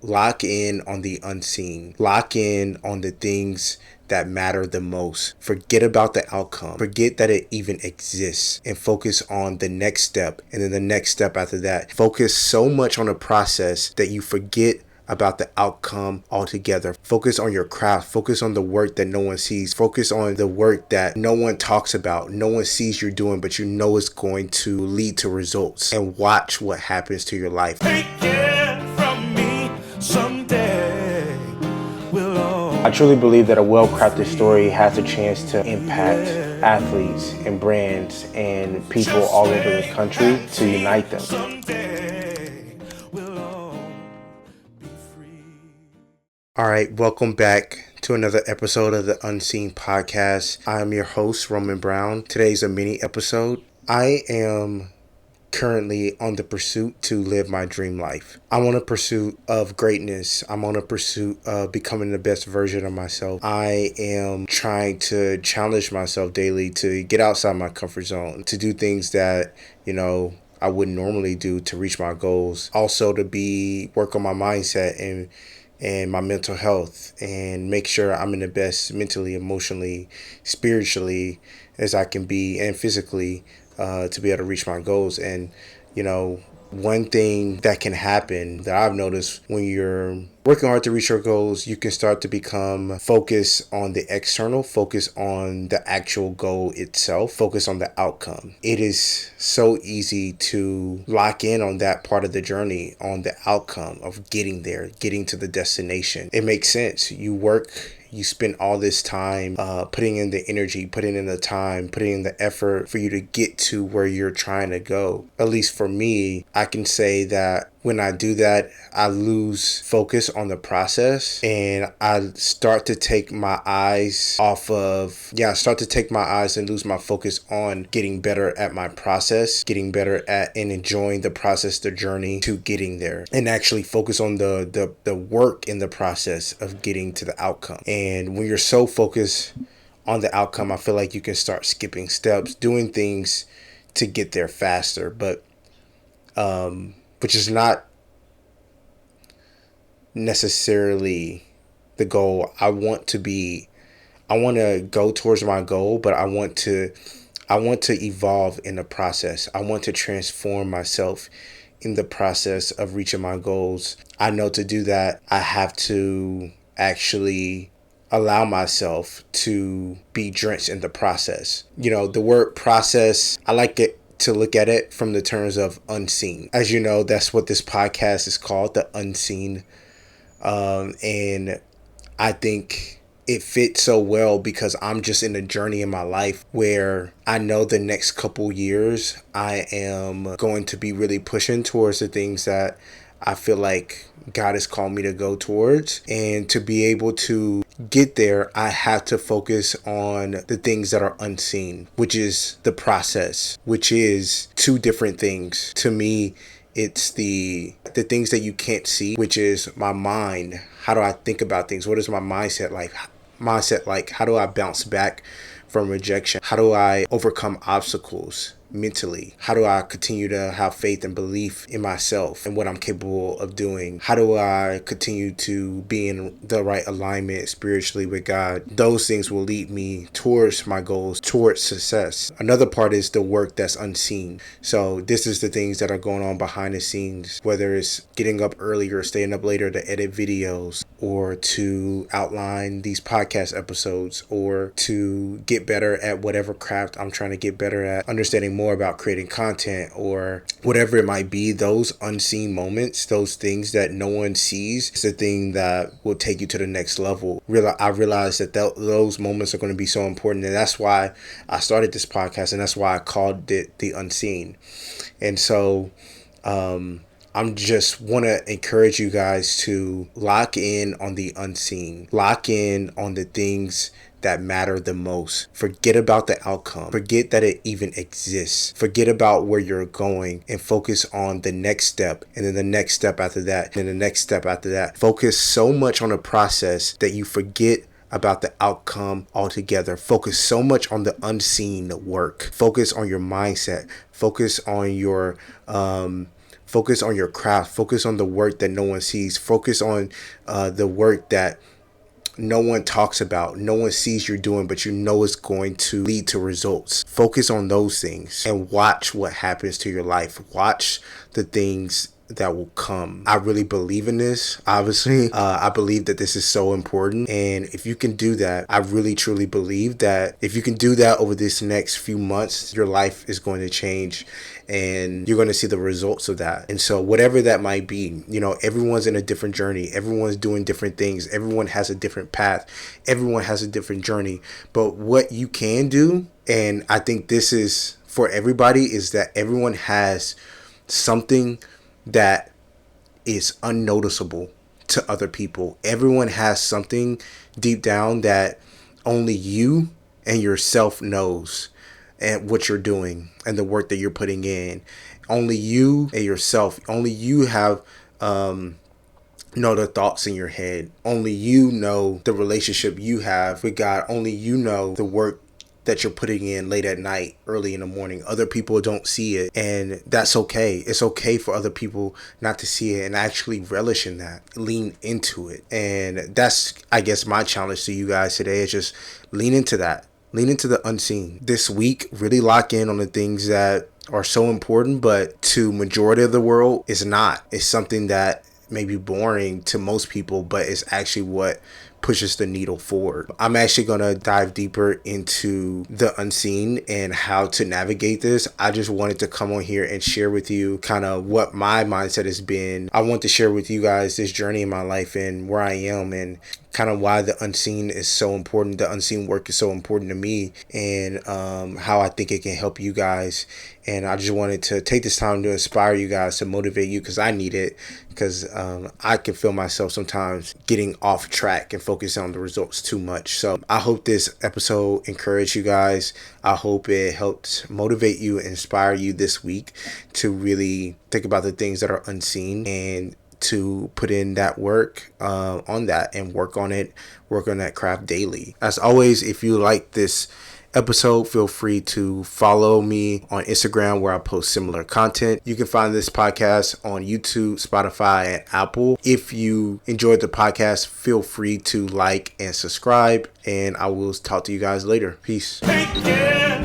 Lock in on the unseen. Lock in on the things that matter the most. Forget about the outcome. Forget that it even exists and focus on the next step and then the next step after that. Focus so much on the process that you forget about the outcome altogether. Focus on your craft. Focus on the work that no one sees. Focus on the work that no one talks about. No one sees you're doing, but you know it's going to lead to results. And watch what happens to your life. Take it from me someday. I truly believe that a well-crafted story has a chance to impact athletes and brands and people all over the country to unite them. Someday we'll all be free. All right, welcome back to another episode of the Unseen Podcast. I am your host, Roman Brown. Today's a mini episode. I am currently on the pursuit to live my dream life. I'm on a pursuit of greatness. I'm on a pursuit of becoming the best version of myself. I am trying to challenge myself daily to get outside my comfort zone, to do things that, I wouldn't normally do to reach my goals. Also to work on my mindset and my mental health and make sure I'm in the best mentally, emotionally, spiritually as I can be and physically to be able to reach my goals. And, one thing that can happen that I've noticed when you're working hard to reach your goals, you can start to become focused on the external, focus on the actual goal itself, focus on the outcome. It is so easy to lock in on that part of the journey, on the outcome of getting there, getting to the destination. It makes sense. You spend all this time putting in the energy, putting in the time, putting in the effort for you to get to where you're trying to go. At least for me, I can say that when I do that, I lose focus on the process and I start to take my eyes and lose my focus on getting better at my process, getting better at and enjoying the process, the journey to getting there, and actually focus on the work in the process of getting to the outcome. And when you're so focused on the outcome, I feel like you can start skipping steps, doing things to get there faster, but which is not necessarily the goal. I want to go towards my goal, but I want to evolve in the process. I want to transform myself in the process of reaching my goals. I know to do that, I have to actually allow myself to be drenched in the process. The word process, I like it to look at it from the terms of unseen. As you know, that's what this podcast is called, the unseen. And I think it fits so well because I'm just in a journey in my life where I know the next couple years I am going to be really pushing towards the things that I feel like God has called me to go towards. And to be able to get there, I have to focus on the things that are unseen, which is the process, which is two different things. To me, it's the things that you can't see, which is my mind. How do I think about things? What is my mindset like? How do I bounce back from rejection? How do I overcome obstacles mentally? How do I continue to have faith and belief in myself and what I'm capable of doing? How do I continue to be in the right alignment spiritually with God? Those things will lead me towards my goals, towards success. Another part is the work that's unseen. So this is the things that are going on behind the scenes, whether it's getting up earlier, staying up later to edit videos, or to outline these podcast episodes, or to get better at whatever craft I'm trying to get better at, understanding more about creating content or whatever it might be. Those unseen moments, those things that no one sees, is the thing that will take you to the next level. I realized that those moments are going to be so important, and that's why I started this podcast, and that's why I called it The Unseen. And so I'm just want to encourage you guys to lock in on the unseen, lock in on the things that matter the most. Forget about the outcome. Forget that it even exists. Forget about where you're going and focus on the next step and then the next step after that and the next step after that. Focus so much on the process that you forget about the outcome altogether. Focus so much on the unseen work. Focus on your mindset. Focus on your Focus on your craft. Focus on the work that no one sees. Focus on the work that no one talks about, no one sees you're doing, but you know it's going to lead to results. Focus on those things and watch what happens to your life. Watch the things that will come. I really believe in this. Obviously, I believe that this is so important. And if you can do that, I really truly believe that if you can do that over this next few months, your life is going to change and you're going to see the results of that. And so whatever that might be, everyone's in a different journey. Everyone's doing different things. Everyone has a different path. Everyone has a different journey. But what you can do, and I think this is for everybody, is that everyone has something that is unnoticeable to other people. Everyone has something deep down that only you and yourself knows, and what you're doing and the work that you're putting in. Only you and yourself, only you have know the thoughts in your head. Only you know the relationship you have with God. Only you know the work that you're putting in late at night, early in the morning. Other people don't see it, and that's okay. It's okay for other people not to see it and actually relish in that. Lean into it. And that's, I guess, my challenge to you guys today is just lean into that. Lean into the unseen. This week, really lock in on the things that are so important, but to majority of the world, it's not. It's something that may be boring to most people, but it's actually what pushes the needle forward. I'm actually going to dive deeper into the unseen and how to navigate this. I just wanted to come on here and share with you kind of what my mindset has been. I want to share with you guys this journey in my life and where I am, and kind of why the unseen is so important. The unseen work is so important to me, and how I think it can help you guys. And I just wanted to take this time to inspire you guys, to motivate you, because I need it. Because I can feel myself sometimes getting off track and focusing on the results too much. So I hope this episode encouraged you guys. I hope it helped motivate you, inspire you this week to really think about the things that are unseen and to put in that work on that and work on that craft daily. As always, if you like this episode, feel free to follow me on Instagram, where I post similar content. You can find this podcast on YouTube, Spotify, and Apple. If you enjoyed the podcast, feel free to like and subscribe, and I will talk to you guys later. Peace. Take care.